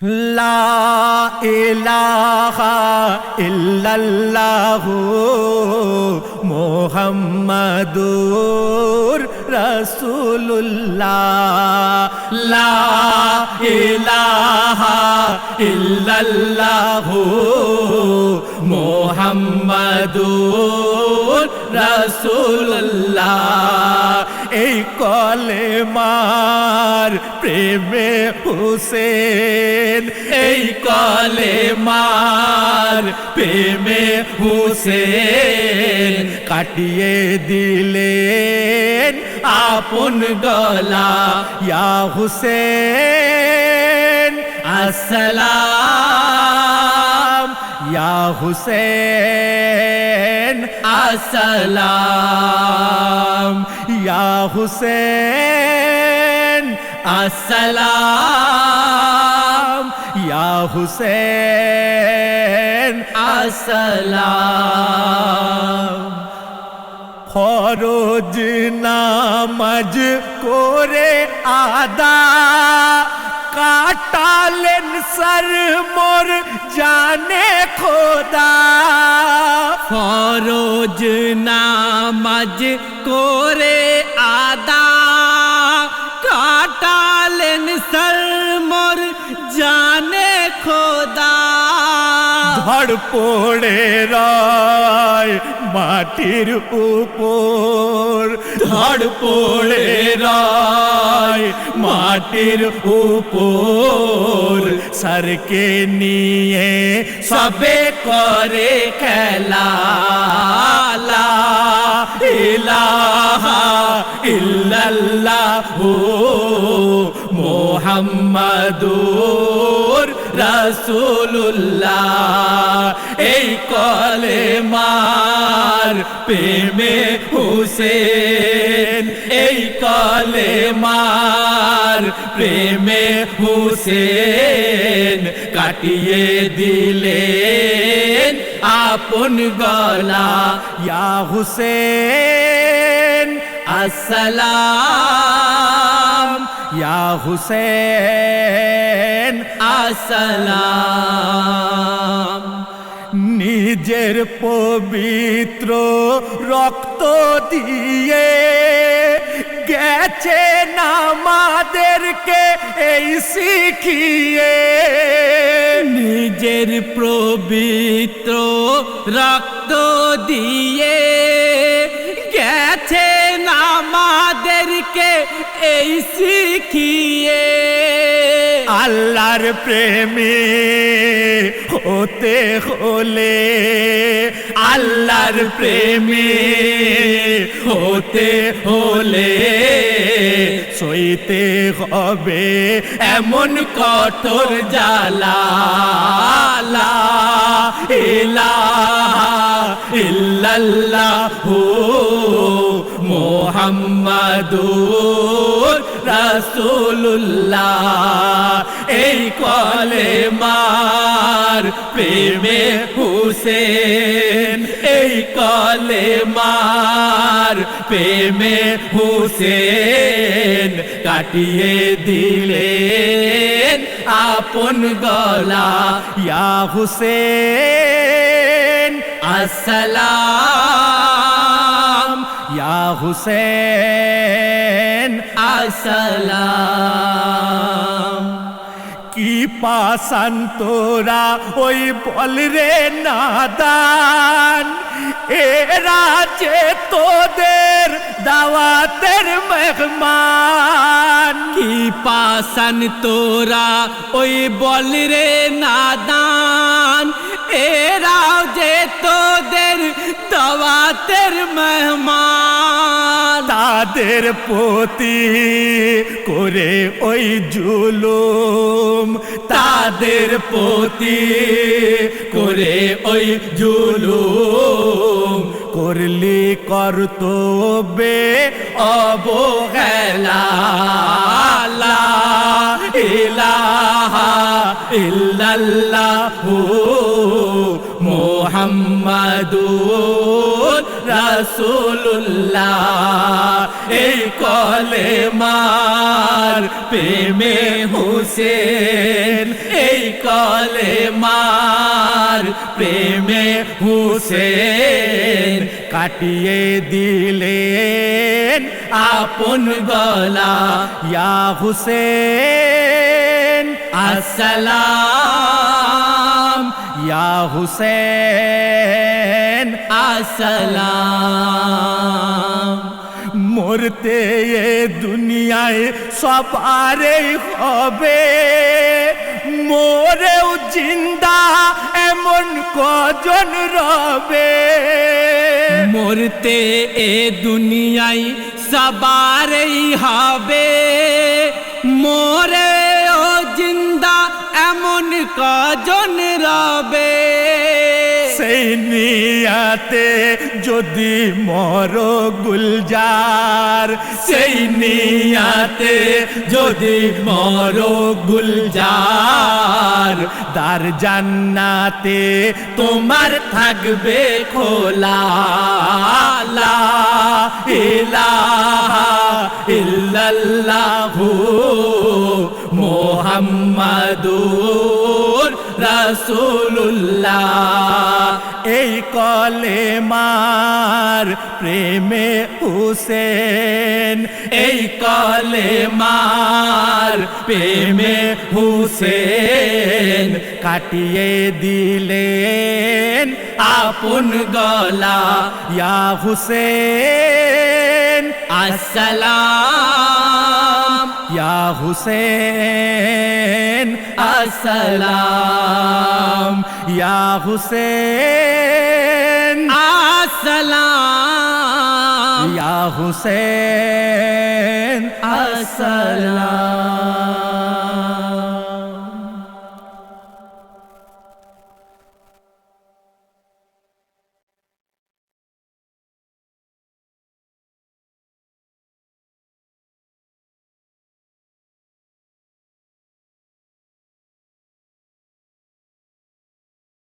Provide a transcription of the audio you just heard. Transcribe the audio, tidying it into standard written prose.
লা ইলাহা ইল্লাল্লাহু মুহাম্মাদুর রাসূলুল্লাহ। লা ইলাহা ইল্লাল্লাহু মুহাম্মাদুর রাসূলুল্লাহ। এই কলেমার প্রেমে হুসেন, এই কলেমার প্রেমে হুসেন কাটিয়ে দিলেন আপন গলা। ইয়া হুসেন আসসালাম, ইয়া হুসেন আসসালাম, ইয়া হুসেন আসসালাম, ইয়া হুসেন আসসালাম। ফরজ নামাজ করে আদা কাটালেন সর মোর জানে খোদা। ফরজ নামাজ করে আদা কাটালেন সর মোর জানে খোদা। ধড় পড়ে রায় মাটির উপর, ধড় পড়ে রায় মাটির উপর, সরকে নিয়ে সবে করে খেলা। লা ইলাহা ইল্লাল্লাহু মুহাম্মাদুর রাসূলুল্লাহ। এই কলেমার প্রেমে হুসেন, এই কলেমার প্রেমে হুসেন কাটিয়ে দিলেন আপন গলা। ইয়া হুসেন আসসালাম, ইয়া হুসেন আসসালাম। নিজের পবিত্র রক্ত দিয়ে গেছেন আমাদেরকে এই শিখিয়ে। নিজের পবিত্র রক্ত দিয়ে গেছেন আমাদেরকে এই শিখিয়ে। আল্লাহর প্রেমে হতে হলে, আল্লাহর প্রেমে হতে হলে সইতে হবে এমন কঠোর জ্বালা। লা ইলাহা ইল্লাল্লাহু মুহাম্মাদুর রাসূলুল্লাহ। এই কলেমার প্রেমে হুসেন, এই কলেমার প্রেমে হুসেন কাটিয়ে দিলেন আপন গলা। ইয়া হুসেন আসসালাম, ইয়া হুসেন আসসালাম। কি পাসান তোরা ওই বল রে নাদান, এরা যে তোদের দাওয়াতের মেহমান। কি পাসান তোরা ওই বল রে নাদান, এরাও যে তোদের দাওয়াতের মেহমান। তাদের প্রতি করে ওই জুলুম, তাদের প্রতি করে ওই জুলুম, করলি কর্তব্যে অবহেলা। লা ইলাহা ইল্লাল্লাহু মুহাম্মাদুর রাসূলুল্লাহ। এই কলেমার প্রেমে হুসেন, এই কলেমার প্রেমে হুসেন কাটিয়ে দিলেন আপন গলা। ইয়া হুসেন আসসালাম, ইয়া হুসেন আসসালাম। মরতে এ দুনিয়ায় সবারই হবে, মোরেও জিন্দা এমন কজন রবে। মরতে এ দুনিয়ায় সবারই হবে, মোরে ও জিন্দা এমন কজন রবে। সেই নিয়াতে যদি মর গুলজার, সেই নিয়াতে যদি মর গুলজার, দার জান্নাতে তোমার থাকবে খোলা। লা ইলাহা ইল্লাল্লাহু মুহাম্মাদুর রাসূলুল্লাহ। এই কলেমার প্রেমে হুসেন, এই কলেমার প্রেমে হুসেন কাটিয়ে দিলেন আপন গলা। ইয়া হুসেন আসসালাম, ইয়া হুসেন আসসালাম, ইয়া হুসেন আসসালাম, ইয়া হুসেন আসসালাম।